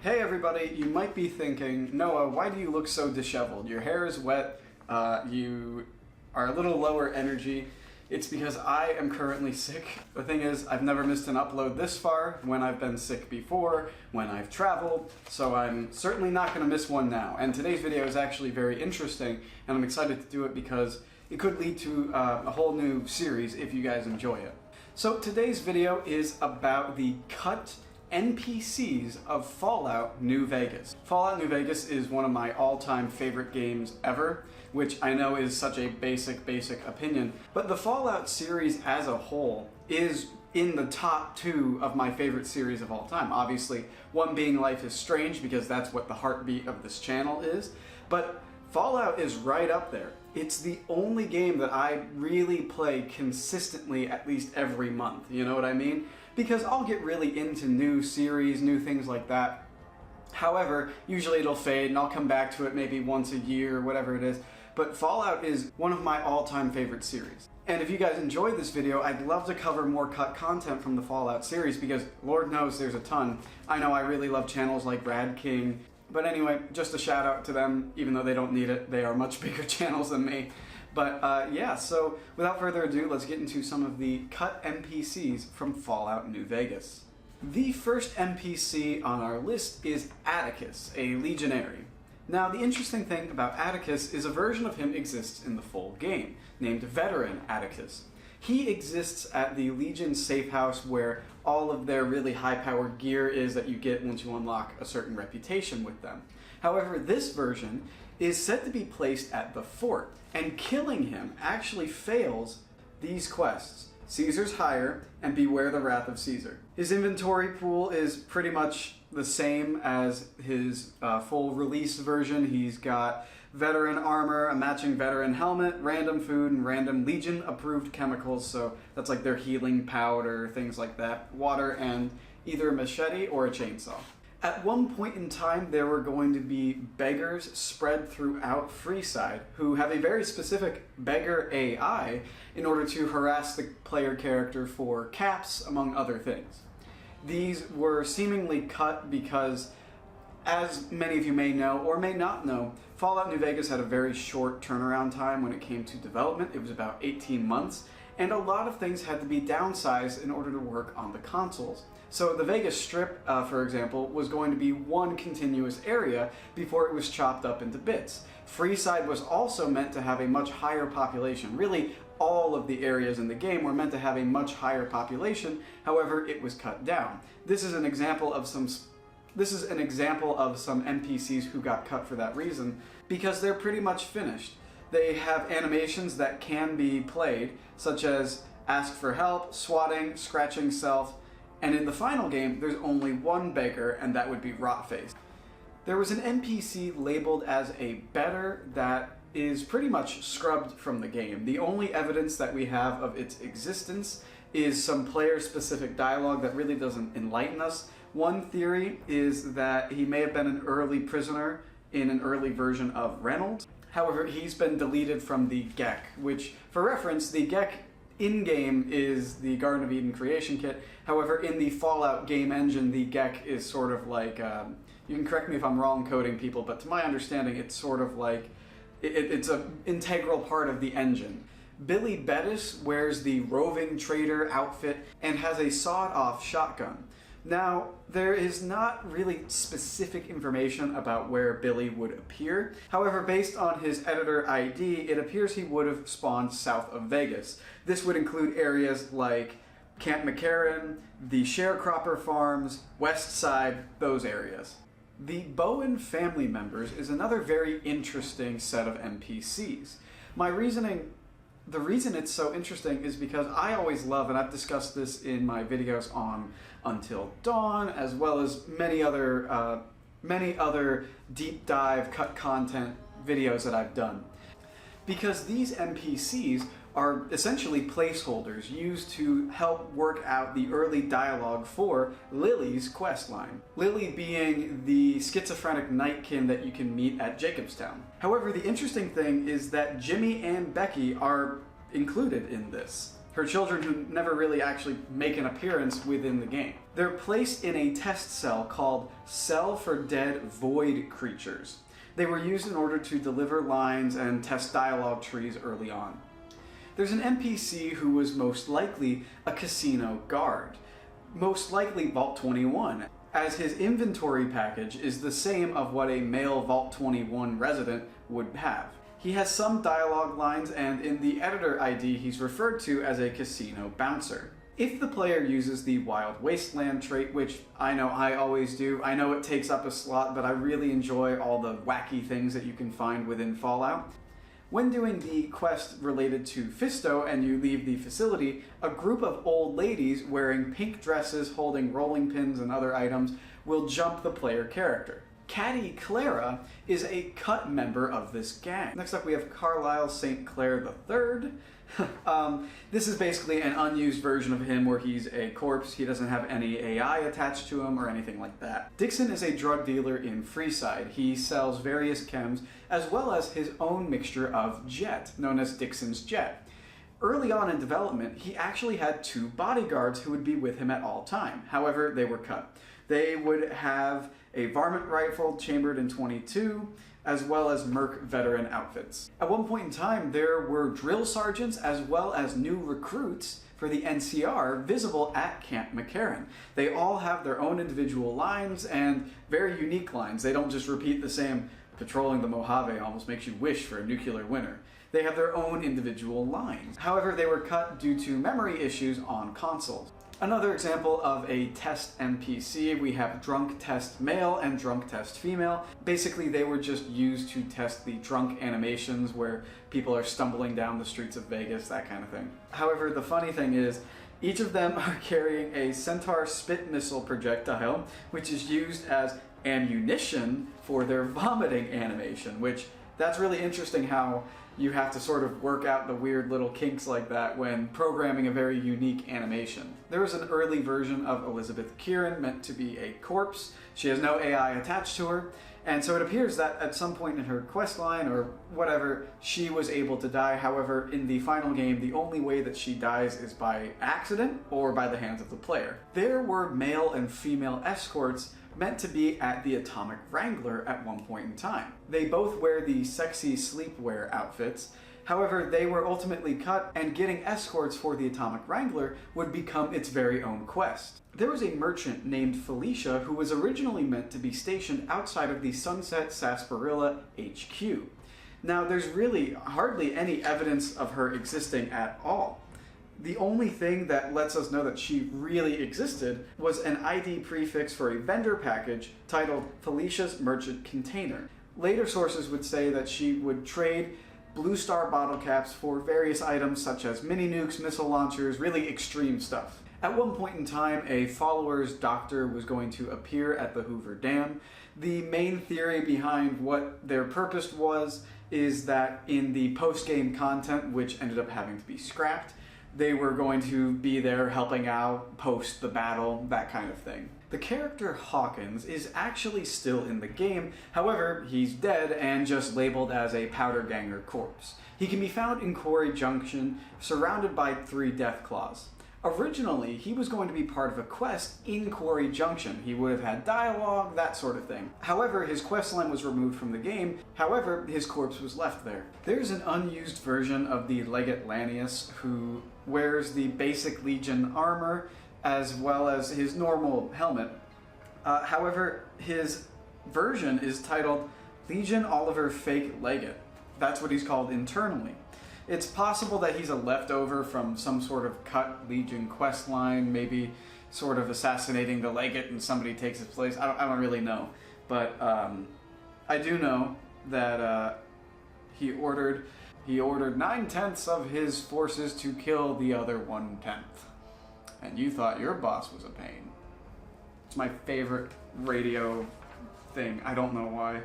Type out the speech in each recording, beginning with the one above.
Hey everybody, you might be thinking, Noah, why do you look so disheveled? Your hair is wet, you are a little lower energy. It's because I am currently sick. The thing is, I've never missed an upload this far, when I've been sick before, when I've traveled, so I'm certainly not going to miss one now. And today's video is actually very interesting, and I'm excited to do it because it could lead to a whole new series if you guys enjoy it. So today's video is about the cut NPCs of Fallout New Vegas. Fallout New Vegas is one of my all-time favorite games ever, which I know is such a basic opinion, but the Fallout series as a whole is in the top 2 of my favorite series of all time. Obviously, one being Life is Strange because that's what the heartbeat of this channel is, but Fallout is right up there. It's the only game that I really play consistently at least every month, you know what I mean? Because I'll get really into new series, new things like that. However, usually it'll fade and I'll come back to it maybe once a year or whatever it is. But Fallout is one of my all-time favorite series. And if you guys enjoyed this video, I'd love to cover more cut content from the Fallout series because Lord knows there's a ton. I know I really love channels like Rad King. But anyway, just a shout out to them, even though they don't need it. They are much bigger channels than me. But yeah, so without further ado, let's get into some of the cut NPCs from Fallout New Vegas. The first NPC on our list is Atticus, a legionary. Now, the interesting thing about Atticus is a version of him exists in the full game, named Veteran Atticus. He exists at the Legion safe house where all of their really high-powered gear is that you get once you unlock a certain reputation with them. However, this version is said to be placed at the fort, and killing him actually fails these quests: Caesar's Hire and Beware the Wrath of Caesar. His inventory pool is pretty much the same as his full release version. He's got veteran armor, a matching veteran helmet, random food, and random Legion approved chemicals, so that's like their healing powder, things like that, water, and either a machete or a chainsaw. At one point in time, there were going to be beggars spread throughout Freeside who have a very specific beggar AI in order to harass the player character for caps, among other things. These were seemingly cut because, as many of you may know or may not know, Fallout New Vegas had a very short turnaround time when it came to development. It was about 18 months, and a lot of things had to be downsized in order to work on the consoles. So the Vegas Strip, for example, was going to be one continuous area before it was chopped up into bits. Freeside was also meant to have a much higher population. Really, all of the areas in the game were meant to have a much higher population, however, it was cut down. This is an example of some NPCs who got cut for that reason, because they're pretty much finished. They have animations that can be played, such as ask for help, swatting, scratching self, and in the final game, there's only one beggar, and that would be Rotface. There was an NPC labeled as a better that is pretty much scrubbed from the game. The only evidence that we have of its existence is some player-specific dialogue that really doesn't enlighten us. One theory is that he may have been an early prisoner in an early version of Reynolds. However, he's been deleted from the GEC, which, for reference, the GEC in-game is the Garden of Eden creation kit. However, in the Fallout game engine, the GEC is sort of like, you can correct me if I'm wrong coding people, but to my understanding, it's sort of like, it's an integral part of the engine. Billy Bettis wears the roving trader outfit and has a sawed-off shotgun. Now, there is not really specific information about where Billy would appear. However, based on his editor ID, it appears he would have spawned south of Vegas. This would include areas like Camp McCarran, the Sharecropper Farms, West Side, those areas. The Bowen family members is another very interesting set of NPCs. The reason it's so interesting is because I always love, and I've discussed this in my videos on Until Dawn, as well as many other deep dive cut content videos that I've done. Because these NPCs are essentially placeholders used to help work out the early dialogue for Lily's questline. Lily being the schizophrenic nightkin that you can meet at Jacobstown. However, the interesting thing is that Jimmy and Becky are included in this. her children who never really actually make an appearance within the game. They're placed in a test cell called Cell for Dead Void Creatures. They were used in order to deliver lines and test dialogue trees early on. There's an NPC who was most likely a casino guard, most likely Vault 21, as his inventory package is the same of what a male Vault 21 resident would have. He has some dialogue lines, and in the editor ID he's referred to as a casino bouncer. If the player uses the Wild Wasteland trait, which I know I always do, I know it takes up a slot, but I really enjoy all the wacky things that you can find within Fallout. When doing the quest related to Fisto and you leave the facility, a group of old ladies wearing pink dresses holding rolling pins and other items will jump the player character. Caddy Clara is a cut member of this gang. Next up we have Carlisle St. Clair III. This is basically an unused version of him where he's a corpse. He doesn't have any AI attached to him or anything like that. Dixon is a drug dealer in Freeside. He sells various chems as well as his own mixture of jet, known as Dixon's Jet. Early on in development, he actually had 2 bodyguards who would be with him at all time. However, they were cut. They would have a varmint rifle chambered in .22, as well as Merc veteran outfits. At one point in time, there were drill sergeants as well as new recruits for the NCR visible at Camp McCarran. They all have their own individual lines and very unique lines. They don't just repeat the same "patrolling the Mojave almost makes you wish for a nuclear winter." They have their own individual lines. However, they were cut due to memory issues on consoles. Another example of a test NPC, we have Drunk Test Male and Drunk Test Female. Basically, they were just used to test the drunk animations where people are stumbling down the streets of Vegas, that kind of thing. However, the funny thing is, each of them are carrying a Centaur spit missile projectile, which is used as ammunition for their vomiting animation, which that's really interesting how you have to sort of work out the weird little kinks like that when programming a very unique animation. There was an early version of Elizabeth Kieran meant to be a corpse. She has no AI attached to her, and so it appears that at some point in her quest line or whatever, she was able to die. However, in the final game, the only way that she dies is by accident or by the hands of the player. There were male and female escorts meant to be at the Atomic Wrangler at one point in time. They both wear the sexy sleepwear outfits. However, they were ultimately cut, and getting escorts for the Atomic Wrangler would become its very own quest. There was a merchant named Felicia who was originally meant to be stationed outside of the Sunset Sarsaparilla HQ. Now, there's really hardly any evidence of her existing at all. The only thing that lets us know that she really existed was an ID prefix for a vendor package titled Felicia's Merchant Container. Later sources would say that she would trade Blue Star bottle caps for various items such as mini nukes, missile launchers, really extreme stuff. At one point in time, a follower's doctor was going to appear at the Hoover Dam. The main theory behind what their purpose was is that in the post-game content, which ended up having to be scrapped, they were going to be there helping out, post the battle, that kind of thing. The character Hawkins is actually still in the game, however, he's dead and just labeled as a Powder Ganger corpse. He can be found in Quarry Junction, surrounded by 3 Deathclaws. Originally, he was going to be part of a quest in Quarry Junction. He would have had dialogue, that sort of thing. However, his questline was removed from the game. However, his corpse was left there. There's an unused version of the Legate Lanius who wears the basic Legion armor as well as his normal helmet. However, his version is titled Legion Oliver Fake Legate. That's what he's called internally. It's possible that he's a leftover from some sort of cut Legion quest line, maybe sort of assassinating the Legate and somebody takes his place. I don't really know. But I do know that he ordered 9/10 of his forces to kill the other 1/10. And you thought your boss was a pain. It's my favorite radio thing. I don't know why.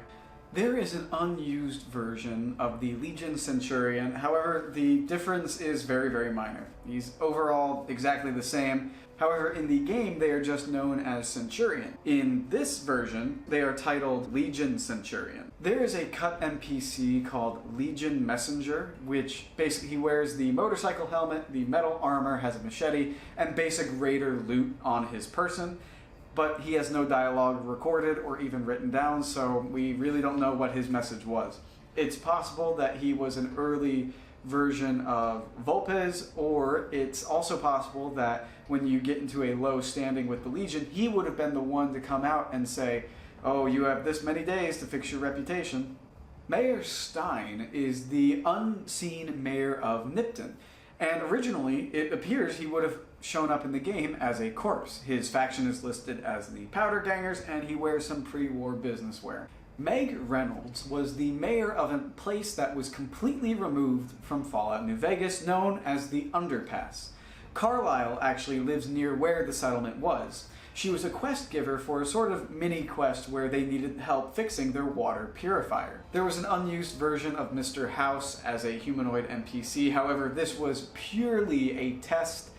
There is an unused version of the Legion Centurion. However, the difference is very, very minor. He's overall exactly the same. However, in the game, they are just known as Centurion. In this version, they are titled Legion Centurion. There is a cut NPC called Legion Messenger, which basically he wears the motorcycle helmet, the metal armor, has a machete, and basic raider loot on his person. But he has no dialogue recorded or even written down, so we really don't know what his message was. It's possible that he was an early version of Volpes, or it's also possible that when you get into a low standing with the Legion, he would have been the one to come out and say, oh, you have this many days to fix your reputation. Mayor Stein is the unseen mayor of Nipton, and originally it appears he would have shown up in the game as a corpse. His faction is listed as the Powder Gangers, and he wears some pre-war business wear. Meg Reynolds was the mayor of a place that was completely removed from Fallout New Vegas, known as the Underpass. Carlisle actually lives near where the settlement was. She was a quest giver for a sort of mini quest where they needed help fixing their water purifier. There was an unused version of Mr. House as a humanoid NPC, however this was purely a test,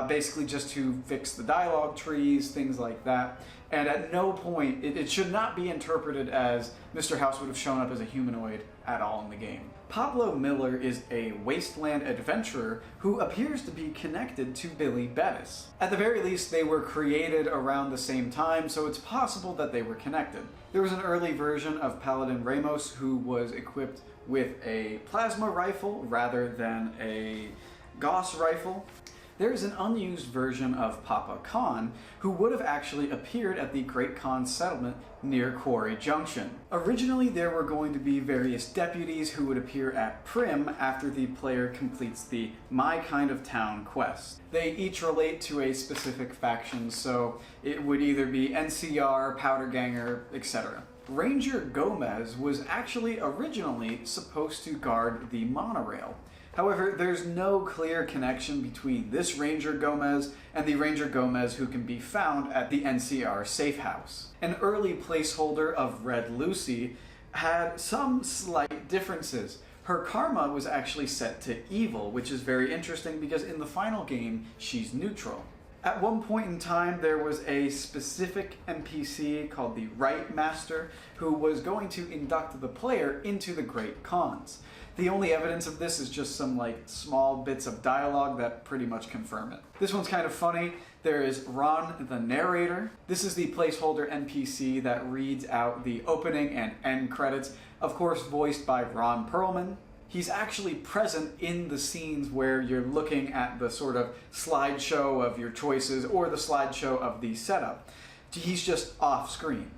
basically just to fix the dialogue trees, things like that. And at no point, it should not be interpreted as Mr. House would have shown up as a humanoid at all in the game. Pablo Miller is a wasteland adventurer who appears to be connected to Billy Bettis. At the very least, they were created around the same time, so it's possible that they were connected. There was an early version of Paladin Ramos who was equipped with a plasma rifle rather than a Gauss rifle. There is an unused version of Papa Khan who would have actually appeared at the Great Khan settlement near Quarry Junction. Originally, there were going to be various deputies who would appear at Prim after the player completes the My Kind of Town quest. They each relate to a specific faction, so it would either be NCR, Powder Ganger, etc. Ranger Gomez was actually originally supposed to guard the monorail. However, there's no clear connection between this Ranger Gomez and the Ranger Gomez who can be found at the NCR safe house. An early placeholder of Red Lucy had some slight differences. Her karma was actually set to evil, which is very interesting because in the final game, she's neutral. At one point in time, there was a specific NPC called the Right Master who was going to induct the player into the Great Khans. The only evidence of this is just some small bits of dialogue that pretty much confirm it. This one's kind of funny. There is Ron the narrator. This is the placeholder NPC that reads out the opening and end credits, of course voiced by Ron Perlman. He's actually present in the scenes where you're looking at the sort of slideshow of your choices or the slideshow of the setup. He's just off screen.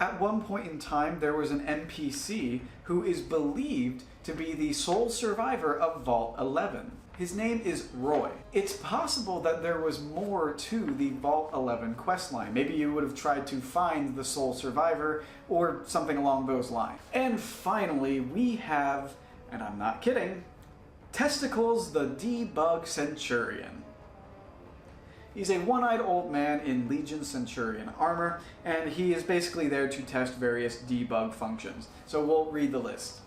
At one point in time, there was an NPC who is believed to be the sole survivor of Vault 11. His name is Roy. It's possible that there was more to the Vault 11 questline. Maybe you would have tried to find the sole survivor or something along those lines. And finally, we have, and I'm not kidding, Testicles the Debug Centurion. He's a one-eyed old man in Legion Centurion armor, and he is basically there to test various debug functions. So we'll read the list.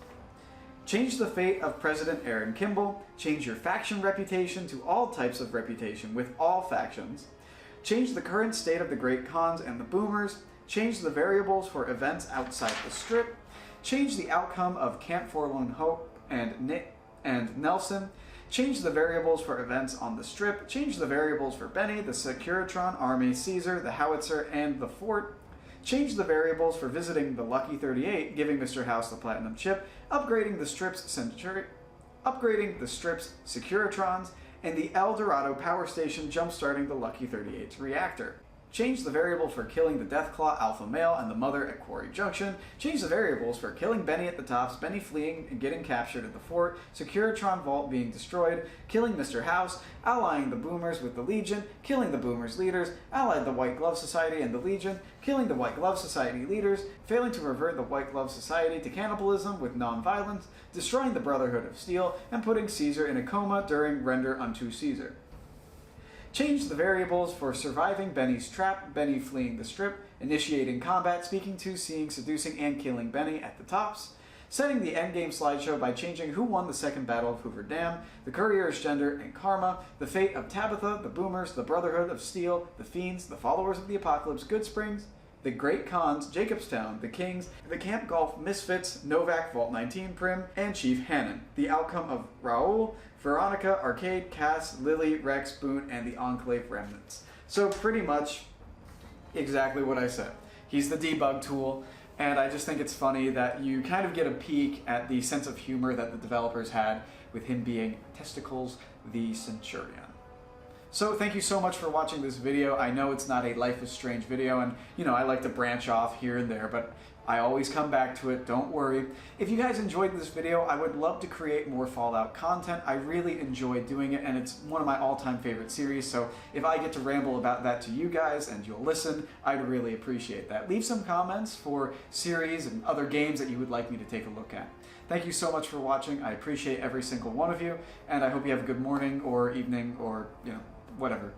Change the fate of President Aaron Kimball. Change your faction reputation to all types of reputation with all factions. Change the current state of the Great Khans and the Boomers. Change the variables for events outside the Strip. Change the outcome of Camp Forlorn Hope and Nelson. Change the variables for events on the Strip. Change the variables for Benny, the Securitron, Army, Caesar, the Howitzer, and the Fort. Change the variables for visiting the Lucky 38, giving Mr. House the Platinum Chip, upgrading the Strip's Securitrons, and the El Dorado Power Station jump-starting the Lucky 38's reactor. Change the variable for killing the Deathclaw Alpha Male and the Mother at Quarry Junction. Change the variables for killing Benny at the Tops, Benny fleeing and getting captured at the Fort, Securitron Vault being destroyed, killing Mr. House, allying the Boomers with the Legion, killing the Boomers leaders, allied the White Glove Society and the Legion, killing the White Glove Society leaders, failing to revert the White Glove Society to cannibalism with non-violence, destroying the Brotherhood of Steel, and putting Caesar in a coma during Render unto Caesar. Change the variables for surviving Benny's trap, Benny fleeing the Strip, initiating combat, speaking to, seeing, seducing, and killing Benny at the Tops. setting the endgame slideshow by changing who won the second Battle of Hoover Dam, the Courier's gender and karma, the fate of Tabitha, the Boomers, the Brotherhood of Steel, the Fiends, the Followers of the Apocalypse, Goodsprings, the Great Khans, Jacobstown, the Kings, the Camp Golf Misfits, Novak, Vault 19 Prim, and Chief Hannon. The outcome of Raoul, Veronica, Arcade, Cass, Lily, Rex, Boone, and the Enclave Remnants. So pretty much exactly what I said. He's the debug tool, and I just think it's funny that you kind of get a peek at the sense of humor that the developers had with him being Testicles the Centurion. So thank you so much for watching this video. I know it's not a Life is Strange video, and you know, I like to branch off here and there, but I always come back to it, don't worry. If you guys enjoyed this video, I would love to create more Fallout content. I really enjoy doing it, and it's one of my all-time favorite series, so if I get to ramble about that to you guys and you'll listen, I'd really appreciate that. Leave some comments for series and other games that you would like me to take a look at. Thank you so much for watching. I appreciate every single one of you, and I hope you have a good morning or evening or, you know, whatever.